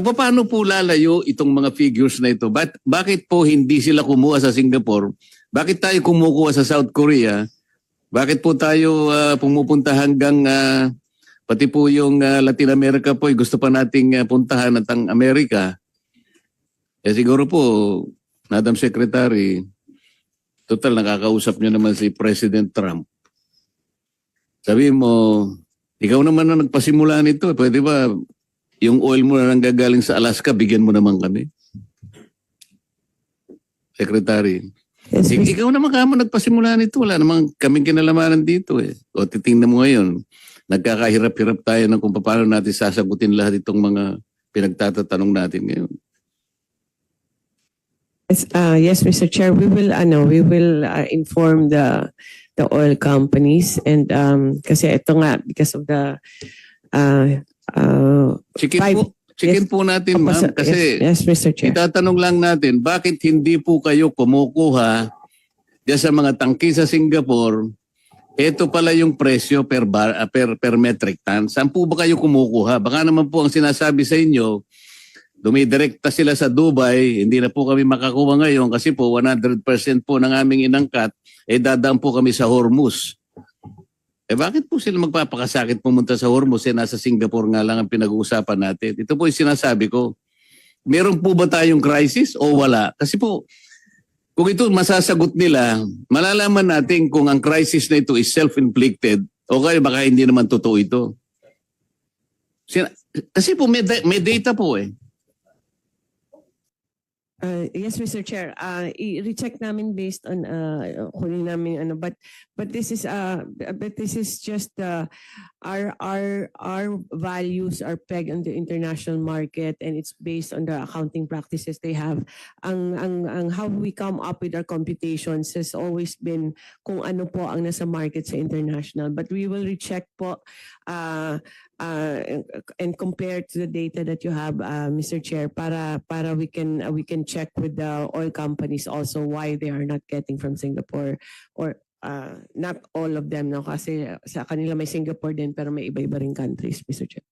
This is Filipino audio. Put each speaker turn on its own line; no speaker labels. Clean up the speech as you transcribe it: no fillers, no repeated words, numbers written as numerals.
Paano po lalayo itong mga figures na ito? Bakit po hindi sila kumuha sa Singapore? Bakit tayo kumukuha sa South Korea? Bakit po tayo pumupunta hanggang pati po yung Latin America po, gusto pa nating puntahan at ang Amerika? Siguro po, Madam Secretary, total nakakausap niyo naman si President Trump. Sabi mo, ikaw naman na nagpasimula nito. Pwede ba yung oil mo na nanggagaling sa Alaska, bigyan mo naman kami? Secretary.
Yes,
Ikaw naman kamo nagpasimula nito. Wala namang kaming kinalamanan dito eh. O titingnan mo ngayon, nagkakahirap-hirap tayo ng kung paano natin sasagutin lahat itong mga pinagtatatanong natin ngayon.
yes, Mr. Chair, we will inform the oil companies and kasi ito nga because of the
Chicken po natin, ma'am, kasi
yes, Mr. Chair.
itatanong lang natin, bakit hindi po kayo kumukuha diyan sa mga tangki sa Singapore? Ito pala yung presyo per metric ton. Saan po ba kayo kumukuha? Baka naman po ang sinasabi sa inyo, dumidirekta sila sa Dubai, hindi na po kami makakuha ngayon kasi po 100% po ng aming inangkat, dadaan po kami sa Hormuz. Bakit po sila magpapakasakit pumunta sa Hormuz nasa Singapore nga lang ang pinag-uusapan natin? Ito po yung sinasabi ko. Meron po ba tayong crisis o wala? Kasi po, kung ito masasagot nila, malalaman natin kung ang crisis na ito is self-inflicted o kaya baka hindi naman totoo ito. Kasi po may data po eh.
Yes, Mr. Chair. I-recheck namin based on kunin namin but this is just our values are pegged on the international market and it's based on the accounting practices they have. Ang how we come up with our computations has always been kung ano po ang nasa market sa international, but we will recheck po and compare to the data that you have, Mr. Chair, para we can check with the oil companies also why they are not getting from Singapore or not all of them, no? Kasi sa kanila may Singapore din pero may iba-iba ring countries, Mr. Chair.